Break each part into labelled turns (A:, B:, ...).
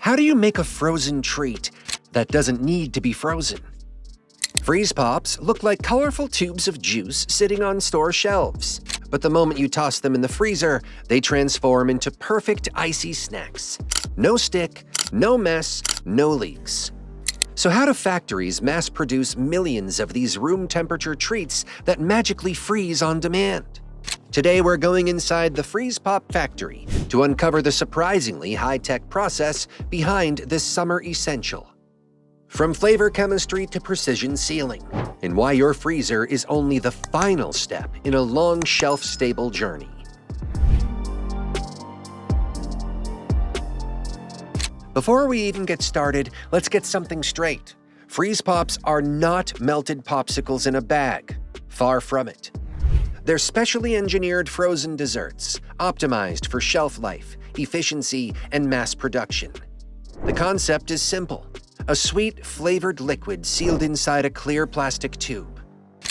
A: How do you make a frozen treat that doesn't need to be frozen? Freeze Pops look like colorful tubes of juice sitting on store shelves, but the moment you toss them in the freezer, they transform into perfect icy snacks. No stick, no mess, no leaks. So how do factories mass-produce millions of these room-temperature treats that magically freeze on demand? Today we're going inside the Freeze Pop factory to uncover the surprisingly high-tech process behind this summer essential. From flavor chemistry to precision sealing, and why your freezer is only the final step in a long shelf-stable journey. Before we even get started, let's get something straight. Freeze Pops are not melted popsicles in a bag. Far from it. They're specially engineered frozen desserts, optimized for shelf life, efficiency, and mass production. The concept is simple. A sweet, flavored liquid sealed inside a clear plastic tube.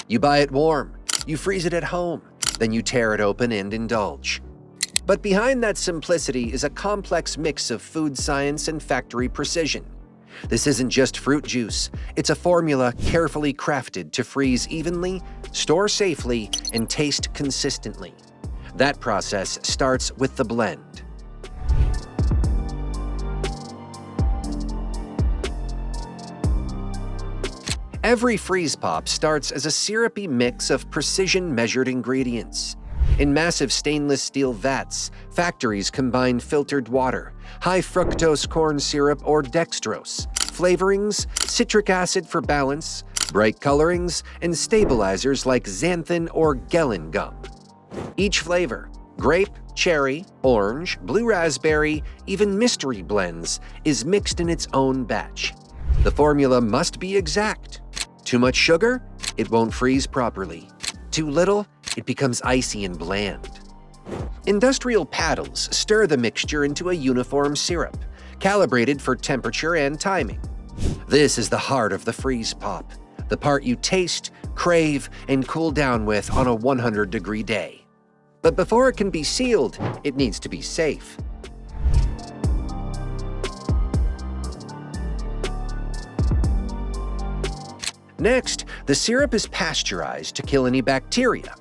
A: You buy it warm, you freeze it at home, then you tear it open and indulge. But behind that simplicity is a complex mix of food science and factory precision. This isn't just fruit juice, it's a formula carefully crafted to freeze evenly, store safely, and taste consistently. That process starts with the blend. Every Freeze Pop starts as a syrupy mix of precision-measured ingredients. In massive stainless steel vats, factories combine filtered water, high-fructose corn syrup or dextrose, flavorings, citric acid for balance, bright colorings, and stabilizers like xanthan or gellan gum. Each flavor, grape, cherry, orange, blue raspberry, even mystery blends, is mixed in its own batch. The formula must be exact. Too much sugar? It won't freeze properly. Too little? It becomes icy and bland. Industrial paddles stir the mixture into a uniform syrup, calibrated for temperature and timing. This is the heart of the Freeze Pop, the part you taste, crave, and cool down with on a 100-degree day. But before it can be sealed, it needs to be safe. Next, the syrup is pasteurized to kill any bacteria.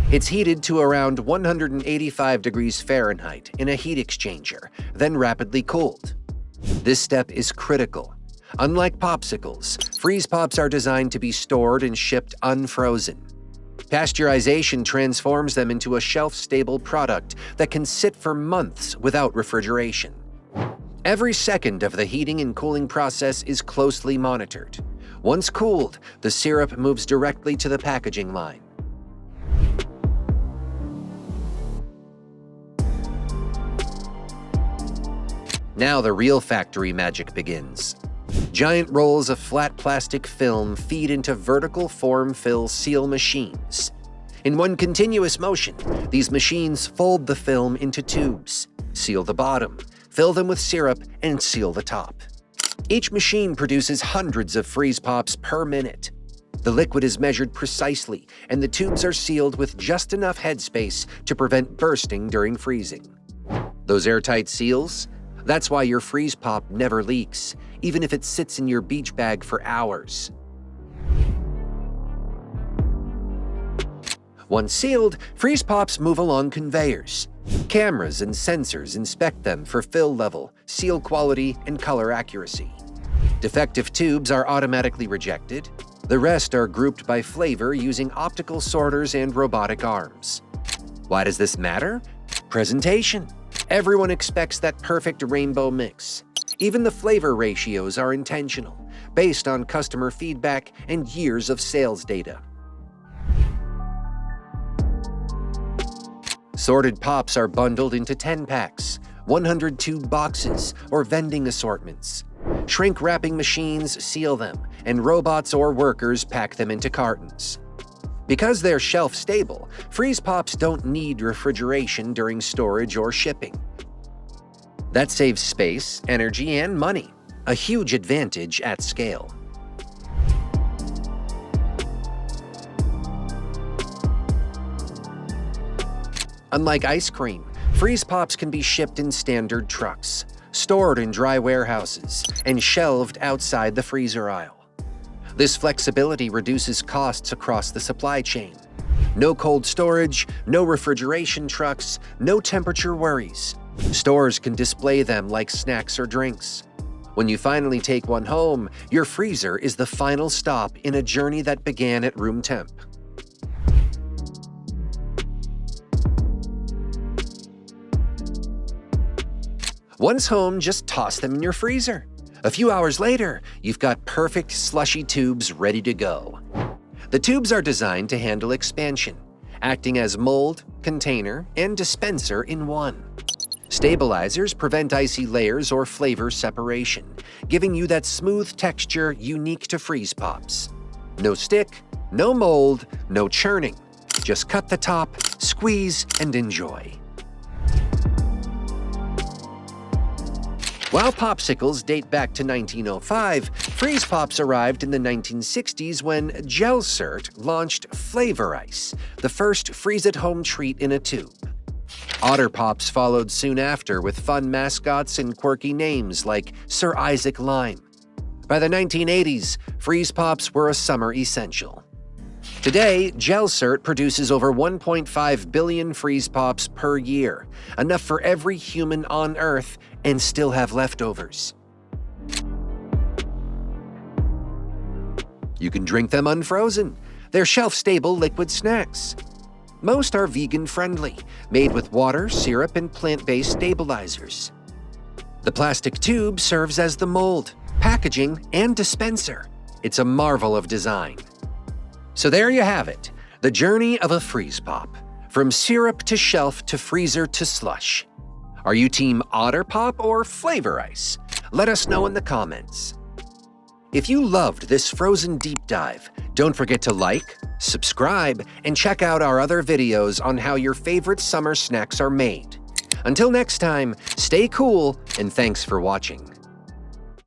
A: It's heated to around 185 degrees Fahrenheit in a heat exchanger, then rapidly cooled. This step is critical. Unlike popsicles, Freeze Pops are designed to be stored and shipped unfrozen. Pasteurization transforms them into a shelf-stable product that can sit for months without refrigeration. Every second of the heating and cooling process is closely monitored. Once cooled, the syrup moves directly to the packaging line. Now the real factory magic begins. Giant rolls of flat plastic film feed into vertical form-fill seal machines. In one continuous motion, these machines fold the film into tubes, seal the bottom, fill them with syrup, and seal the top. Each machine produces hundreds of Freeze Pops per minute. The liquid is measured precisely, and the tubes are sealed with just enough headspace to prevent bursting during freezing. Those airtight seals? That's why your Freeze Pop never leaks, even if it sits in your beach bag for hours. Once sealed, Freeze Pops move along conveyors. Cameras and sensors inspect them for fill level, seal quality, and color accuracy. Defective tubes are automatically rejected. The rest are grouped by flavor using optical sorters and robotic arms. Why does this matter? Presentation. Everyone expects that perfect rainbow mix. Even the flavor ratios are intentional, based on customer feedback and years of sales data. Sorted pops are bundled into 10-packs, 100-tube boxes, or vending assortments. Shrink wrapping machines seal them, and robots or workers pack them into cartons. Because they're shelf-stable, Freeze Pops don't need refrigeration during storage or shipping. That saves space, energy, and money, a huge advantage at scale. Unlike ice cream, Freeze Pops can be shipped in standard trucks. stored in dry warehouses, and shelved outside the freezer aisle. This flexibility reduces costs across the supply chain. No cold storage, no refrigeration trucks, no temperature worries. Stores can display them like snacks or drinks. When you finally take one home, your freezer is the final stop in a journey that began at room temp. Once home, just toss them in your freezer. A few hours later, you've got perfect slushy tubes ready to go. The tubes are designed to handle expansion, acting as mold, container, and dispenser in one. Stabilizers prevent icy layers or flavor separation, giving you that smooth texture unique to freeze pops. No stick, no mold, no churning. Just cut the top, squeeze, and enjoy. While popsicles date back to 1905, freeze pops arrived in the 1960s when Gelsert launched Fla-Vor-Ice, the first freeze-at-home treat in a tube. Otter Pops followed soon after with fun mascots and quirky names like Sir Isaac Lime. By the 1980s, freeze pops were a summer essential. Today, Gelsert produces over 1.5 billion freeze pops per year, enough for every human on Earth, and still have leftovers. You can drink them unfrozen. They're shelf-stable liquid snacks. Most are vegan-friendly, made with water, syrup, and plant-based stabilizers. The plastic tube serves as the mold, packaging, and dispenser. It's a marvel of design. So there you have it, the journey of a freeze pop, from syrup to shelf to freezer to slush. Are you team Otter Pop or Fla-Vor-Ice? Let us know in the comments. If you loved this frozen deep dive, don't forget to like, subscribe, and check out our other videos on how your favorite summer snacks are made. Until next time, stay cool, and thanks for watching.